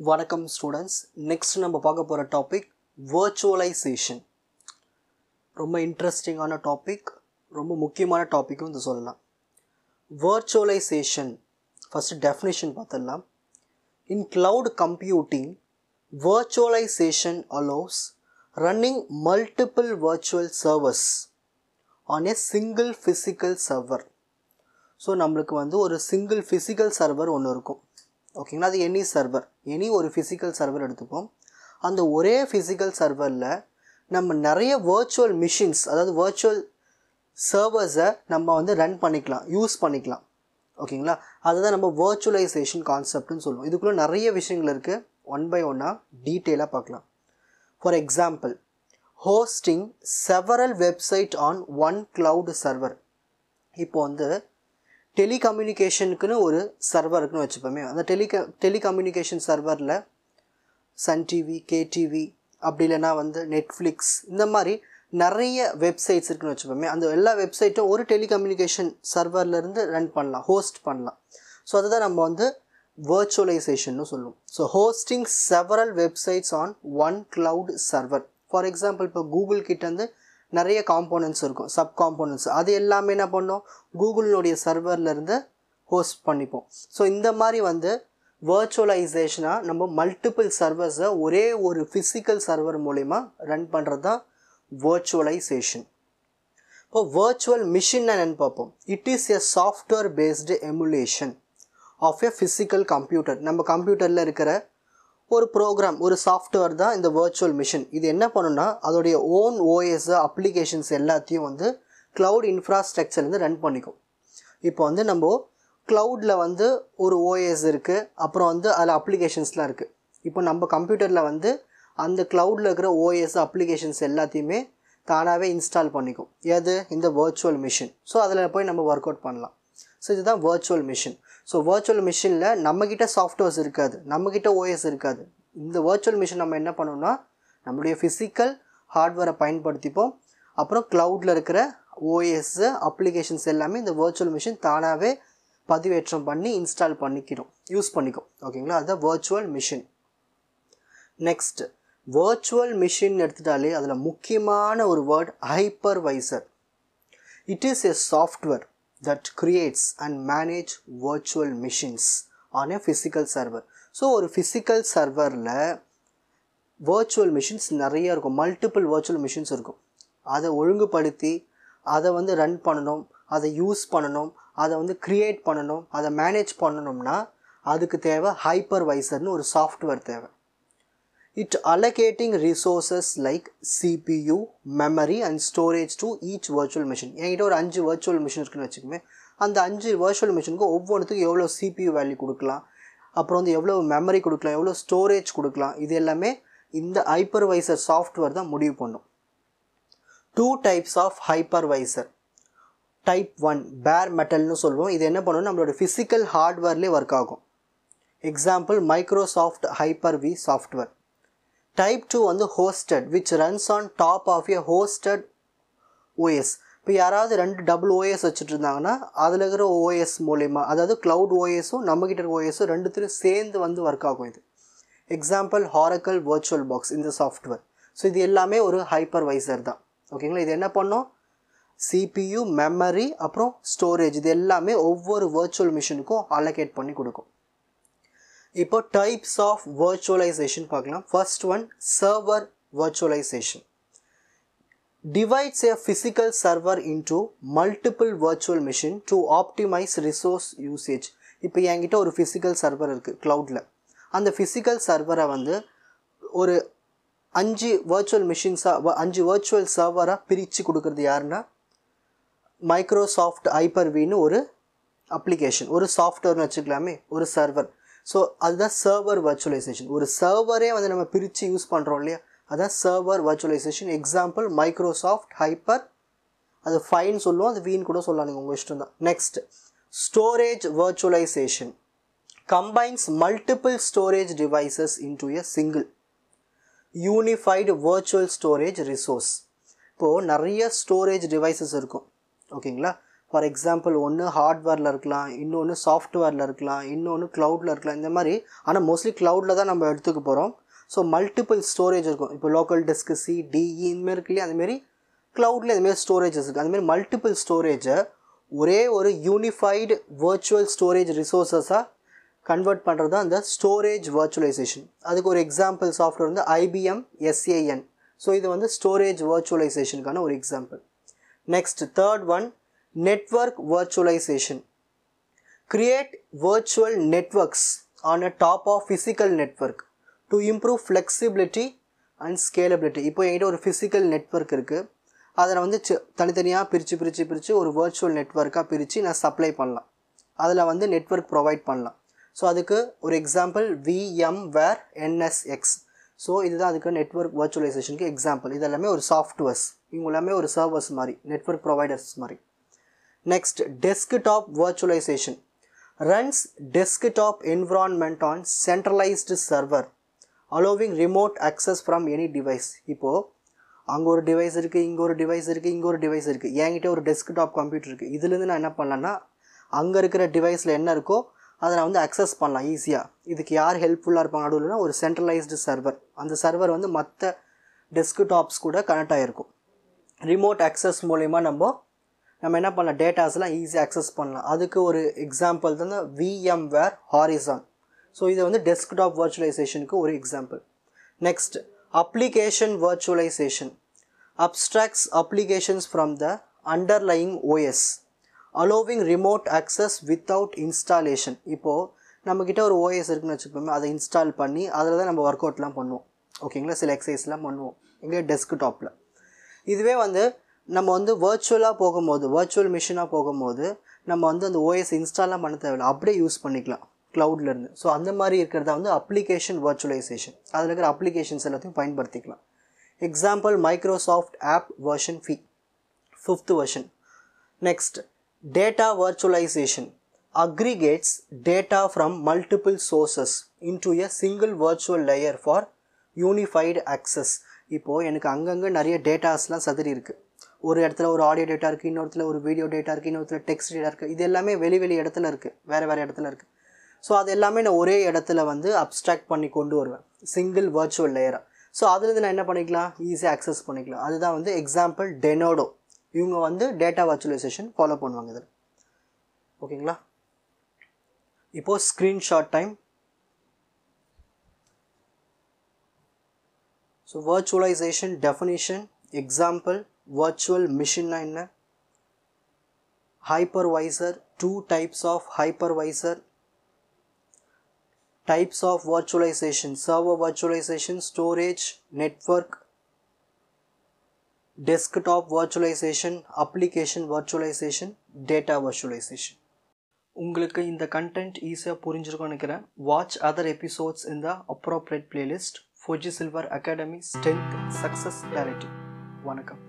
வணக்கம் students. Next நம்ம பார்க்க போகிற டாபிக் virtualization. ரொம்ப இன்ட்ரெஸ்டிங்கான டாபிக், ரொம்ப முக்கியமான டாப்பிக்கும் இது சொல்லலாம். virtualization ஃபஸ்ட்டு டெஃபினிஷன் பார்த்துடலாம். In cloud computing, virtualization allows running multiple virtual servers on a single physical server. So நம்மளுக்கு ஒரு சிங்கிள் ஃபிசிக்கல் சர்வர் ஒன்று இருக்கும். ஓகேங்களா, அது எனி ஒரு ஃபிசிக்கல் சர்வர் எடுத்துப்போம். அந்த ஒரே ஃபிசிக்கல் சர்வரில் நம்ம நிறைய வர்ச்சுவல் மிஷின்ஸ், அதாவது வர்ச்சுவல் சர்வர்ஸை நம்ம ரன் பண்ணிக்கலாம், யூஸ் பண்ணிக்கலாம். ஓகேங்களா, அதுதான் நம்ம வர்ச்சுவலைசேஷன் கான்செப்ட்னு சொல்லுவோம். இதுக்குள்ளே நிறைய விஷயங்கள் இருக்குது, ஒன் பை ஒன்னாக டீட்டெயிலாக பார்க்கலாம். For example, hosting several website on one cloud server. இப்போ டெலிகம்யூனிகேஷனுக்குன்னு ஒரு சர்வர் இருக்குன்னு வச்சுப்போமே. அந்த டெலிகம்யூனிகேஷன் சர்வரில் சன் டிவி, கேடிவி, அப்படி இல்லைனா நெட்ஃப்ளிக்ஸ், இந்த மாதிரி நிறைய வெப்சைட்ஸ் இருக்குன்னு வச்சுப்போமே. அந்த எல்லா வெப்சைட்டும் ஒரு டெலிகம்யூனிகேஷன் சர்வர்லேருந்து ரன் பண்ணலாம், ஹோஸ்ட் பண்ணலாம். ஸோ அதுதான் நம்ம virtualization சொல்லுவோம். So hosting several websites on one cloud server. For example, இப்போ கூகுள் கிட்டேருந்து நிறைய காம்போனன்ட்ஸ் இருக்கும், சப் காம்போனன்ட்ஸ். அது எல்லாமே என்ன பண்ணோம், கூகுளினுடைய சர்வர்லேருந்து ஹோஸ்ட் பண்ணிப்போம். ஸோ இந்த மாதிரி வர்ச்சுவலைசேஷனாக நம்ம மல்டிபிள் சர்வர்ஸை ஒரே ஒரு ஃபிசிக்கல் சர்வர் மூலிமா ரன் பண்ணுறது தான் virtualization. இப்போ வர்ச்சுவல் மிஷின் என்னென்னு பார்ப்போம். It is a software based emulation of a physical computer. நம்ம கம்ப்யூட்டரில் இருக்கிற ஒரு ப்ரோக்ராம், ஒரு சாஃப்ட்வேர் தான் இந்த வர்ச்சுவல் மிஷின். இது என்ன பண்ணுன்னா, அதோடைய ஓன் ஓஎஸ் அப்ளிகேஷன்ஸ் எல்லாத்தையும் க்ளவுட் இன்ஃப்ராஸ்ட்ரக்சர்லேருந்து ரன் பண்ணிக்கும். இப்போ நம்ம க்ளவுடில் ஒரு ஓஎஸ் இருக்குது, அப்புறம் அதில் அப்ளிகேஷன்ஸ்லாம் இருக்குது. இப்போ நம்ம கம்ப்யூட்டரில் அந்த க்ளவுடில் இருக்கிற ஓஎஸ் அப்ளிகேஷன்ஸ் எல்லாத்தையுமே தானாகவே இன்ஸ்டால் பண்ணிக்கும். எது? இந்த வர்ச்சுவல் மிஷின். ஸோ அதில் போய் நம்ம ஒர்க் அவுட் பண்ணலாம். ஸோ இதுதான் வர்ச்சுவல் மிஷின். ஸோ வர்ச்சுவல் மிஷினில் நம்மக்கிட்ட சாஃப்ட்வேர்ஸ் இருக்காது, நம்மக்கிட்ட ஓஎஸ் இருக்காது. இந்த வர்ச்சுவல் மிஷின் நம்ம என்ன பண்ணோம்னா, நம்மளுடைய ஃபிசிக்கல் ஹார்ட்வேரை பயன்படுத்திப்போம். அப்புறம் க்ளவுடில் இருக்கிற ஓஎஸ் அப்ளிகேஷன்ஸ் எல்லாமே இந்த வர்ச்சுவல் மிஷின் தானாகவே பதிவேற்றம் பண்ணி இன்ஸ்டால் பண்ணிக்கிறோம், யூஸ் பண்ணிக்கும். ஓகேங்களா, அதுதான் virtual machine. Next, virtual machine எடுத்துட்டாலே அதில் முக்கியமான ஒரு word hypervisor. It is a software that creates and manage virtual machines on a physical server. So ஒரு ஃபிசிக்கல் சர்வரில் virtual machines நிறைய இருக்கும், மல்டிபிள் virtual machines இருக்கும். அதை ஒழுங்குபடுத்தி அதை ரன் பண்ணணும், அதை யூஸ் பண்ணணும், அதை க்ரியேட் பண்ணணும், அதை மேனேஜ் பண்ணணும்னா அதுக்கு தேவை ஹைப்பர்வைசர்னு ஒரு சாஃப்ட்வேர் தேவை. It allocating resources like CPU, memory and storage to each virtual machine. என்கிட்ட ஒரு 5 virtual machine இருக்குன்னு வச்சுக்கோமே. அந்த 5 virtual machineக்கு ஒவ்வொன்றுத்துக்கும் எவ்வளோ CPU வேல்யூ கொடுக்கலாம், அப்புறம் எவ்வளோ மெமரி கொடுக்கலாம், எவ்வளோ ஸ்டோரேஜ் கொடுக்கலாம், இது எல்லாமே இந்த ஹைப்பர்வைசர் சாஃப்ட்வேர் தான் முடிவு பண்ணும். 2 types ஆஃப் ஹைப்பர்வைசர். டைப் 1 பேர் மெட்டல்னு சொல்லுவோம். இது என்ன பண்ணுவோம், நம்மளோட ஃபிசிக்கல் ஹார்ட்வேர்லேயே ஒர்க் ஆகும். Example, Microsoft hyper V software. Type 2 hosted, which runs on top of a hosted OS. இப்போ யாராவது 2 டபுள் ஓஎஸ் வச்சுட்டு இருந்தாங்கன்னா அதில் இருக்கிற ஓஎஸ் மூலிமா, அதாவது க்ளவுட் ஓஎஸும் நம்மக்கிட்ட இருக்கிற ஓஎஸும் ரெண்டுத்திலும் சேர்ந்து ஒர்க் ஆகும். இது எக்ஸாம்பிள் Oracle Virtual Box, இந்த சாஃப்ட்வேர். ஸோ இது எல்லாமே ஒரு ஹைப்பர்வைசர் தான். ஓகேங்களா, இது என்ன பண்ணோம், CPU, மெமரி, அப்புறம் ஸ்டோரேஜ், இது எல்லாமே ஒவ்வொரு வர்ச்சுவல் மிஷினுக்கும் அலோகேட் பண்ணி கொடுக்கும். இப்போ டைப்ஸ் ஆஃப் virtualization பார்க்கலாம். First one, server virtualization. Divides a physical server into multiple virtual machine to optimize resource usage. இப்போ என்கிட்ட ஒரு ஃபிசிக்கல் சர்வர் இருக்குது க்ளவுடில். அந்த ஃபிசிக்கல் சர்வரை ஒரு 5 வர்ச்சுவல் மிஷின்ஸாக, 5 வர்ச்சுவல் சர்வராக பிரித்து கொடுக்குறது யாருன்னா, மைக்ரோசாஃப்ட் ஹைப்பர்-Vன்னு ஒரு அப்ளிகேஷன், ஒரு சாஃப்ட்வேர்னு வச்சுக்கலாமே, ஒரு சர்வர். ஸோ அதுதான் சர்வர் வர்ச்சுவலைசேஷன். ஒரு சர்வரே நம்ம பிரித்து யூஸ் பண்ணுறோம் இல்லையா, அதுதான் server virtualisation. Example Microsoft hyper, அது ஃபைன்னு சொல்லுவோம், அது வீன்னு கூட சொல்லலாம், நீங்கள் உங்கள் இஷ்டம் தான். Next, storage virtualisation. Combines multiple storage devices into a single unified virtual storage resource. இப்போது நிறைய ஸ்டோரேஜ் டிவைசஸ் இருக்கும். ஓகேங்களா, ஃபார் எக்ஸாம்பிள் ஒன்று ஹார்ட்வேரில் இருக்கலாம், இன்னொன்று சாஃப்ட்வேரில் இருக்கலாம், இன்னொன்று க்ளவுடில் இருக்கலாம், இந்த மாதிரி. ஆனால் மோஸ்ட்லி க்ளவுடில் தான் நம்ம எடுத்துக்க போகிறோம். ஸோ மல்டிபிள் ஸ்டோரேஜ் இருக்கும். இப்போ லோக்கல் டிஸ்க் சி டிஇ இந்தமாரி இருக்கு இல்லையா, அதுமாரி க்ளவுடில் இதுமாரி ஸ்டோரேஜஸ் இருக்குது. அதுமாரி மல்டிபிள் ஸ்டோரேஜை ஒரே ஒரு யூனிஃபைடு வர்ச்சுவல் ஸ்டோரேஜ் ரிசோர்ஸஸாக கன்வெர்ட் பண்ணுறது தான் அந்த ஸ்டோரேஜ் வர்ச்சுவலைசேஷன். அதுக்கு ஒரு எக்ஸாம்பிள் சாஃப்ட்வேர் வந்து IBM SAN. ஸோ இது வந்து ஸ்டோரேஜ் வர்ச்சுவலைசேஷனுக்கான ஒரு example. Next third one, network virtualization. Create virtual networks on a top of physical network to improve flexibility and scalability. இப்போ என்கிட்ட ஒரு ஃபிசிக்கல் நெட்வொர்க் இருக்குது, அதை வந்து தனித்தனியாக பிரித்து ஒரு வர்ச்சுவல் நெட்வொர்க்காக பிரித்து நான் சப்ளை பண்ணலாம். அதில் வந்து நெட்வொர்க் ப்ரொவைட் பண்ணலாம். ஸோ அதுக்கு ஒரு எக்ஸாம்பிள் VMware NSX. ஸோ இதுதான் அதுக்கு நெட்வொர்க் வர்ச்சுவலைசேஷனுக்கு எக்ஸாம்பிள். இது எல்லாமே ஒரு சாஃப்ட்வேர்ஸ், இவங்க எல்லாமே ஒரு சர்வர்ஸ் மாதிரி, நெட்வொர்க் ப்ரொவைடர்ஸ் மாதிரி. Next desktop virtualisation. Runs desktop environment on centralised server allowing remote access from any device. இப்போது அங்கே ஒரு டிவைஸ் இருக்குது, இங்கே ஒரு டிவைஸ் இருக்குது, இங்கே ஒரு டிவைஸ் இருக்குது, என்கிட்ட ஒரு டெஸ்க்டாப் கம்ப்யூட்டர் இருக்குது. இதுலேருந்து நான் என்ன பண்ணலான்னா அங்கே இருக்கிற டிவைஸில் என்ன இருக்கோ அதை நான் வந்து அக்சஸ் பண்ணலாம் ஈஸியாக. இதுக்கு யார் ஹெல்ப்ஃபுல்லாக இருப்பாங்க நடுவில்னா ஒரு சென்ட்ரலைஸ்டு சர்வர். அந்த சர்வர் வந்து மற்ற டெஸ்க்டாப்ஸ் கூட கனெக்ட் ஆகிருக்கும். ரிமோட் அக்சஸ் மூலிமா நம்ம என்ன பண்ணலாம், டேட்டாஸ்லாம் ஈஸியாக அக்சஸ் பண்ணலாம். அதுக்கு ஒரு எக்ஸாம்பிள் தான் VMware Horizon. ஸோ இது வந்து டெஸ்க்டாப் வர்ச்சுவலைசேஷனுக்கு ஒரு example. Next application virtualisation. Abstracts applications from the underlying OS allowing remote access without installation. இப்போது நம்மக்கிட்ட ஒரு OS இருக்குன்னு வச்சுப்போமே, அதை இன்ஸ்டால் பண்ணி அதில் தான் நம்ம ஒர்க் அவுட்லாம் பண்ணுவோம். ஓகேங்களா, சில எக்ஸசைஸ்லாம் பண்ணுவோம் எங்கே டெஸ்க்டாப்பில். இதுவே வந்து நம்ம வந்து வர்ச்சுவலாக போகும்போது, வர்ச்சுவல் மிஷினாக போகும்போது நம்ம வந்து அந்த OS இன்ஸ்டால்லாம் பண்ண தேவையில்லை, அப்படியே யூஸ் பண்ணிக்கலாம் க்ளவுட்லேருந்து. ஸோ அந்த மாதிரி இருக்கிறதா வந்து அப்ளிகேஷன் வர்ச்சுவலைசேஷன். அதில் இருக்கிற அப்ளிகேஷன்ஸ் எல்லாத்தையும் பயன்படுத்திக்கலாம். Example Microsoft app version 5th version. Next data virtualization. Aggregates data from multiple sources into a single virtual layer for unified access. இப்போது எனக்கு அங்கங்கே நிறைய டேட்டாஸ்லாம் சதுரி இருக்குது. ஒரு இடத்துல ஒரு ஆடியோ டேட்டா இருக்குது, இன்னொருத்துல ஒரு வீடியோ டேட்டா இருக்குது, இன்னொருத்துல டெக்ஸ்ட் டேட்டா இருக்குது. இது எல்லாமே வெளி இடத்துல இருக்குது, வேறு இடத்துல இருக்குது. ஸோ அது எல்லாமே நான் ஒரே இடத்துல வந்து அப்ஸ்ட்ராக்ட் பண்ணி கொண்டு வருவேன், சிங்கிள் வர்ச்சுவல் லேயராக. ஸோ அதுலேருந்து நான் என்ன பண்ணிக்கலாம், ஈஸியாக அக்சஸ் பண்ணிக்கலாம். அதுதான் வந்து எக்ஸாம்பிள் டெனோடோ. இவங்க வந்து டேட்டா வர்ச்சுவலைசேஷன் ஃபாலோ பண்ணுவாங்க இதில். ஓகேங்களா, இப்போது screenshot time. So virtualisation definition, example virtual machine என்ன, hypervisor, 2 types of hypervisor, types of virtualization, server virtualization, storage, network, desktop virtualization, application virtualization, data virtualization. உங்களுக்கு இந்த கண்டென்ட் ஈஸியாக புரிஞ்சிருக்கும்னு நினைக்கிறேன். வாட்ச் அதர் எபிசோட்ஸ் இன் த appropriate playlist. Fuji Silver Academy Strength Success Clarity. வணக்கம்.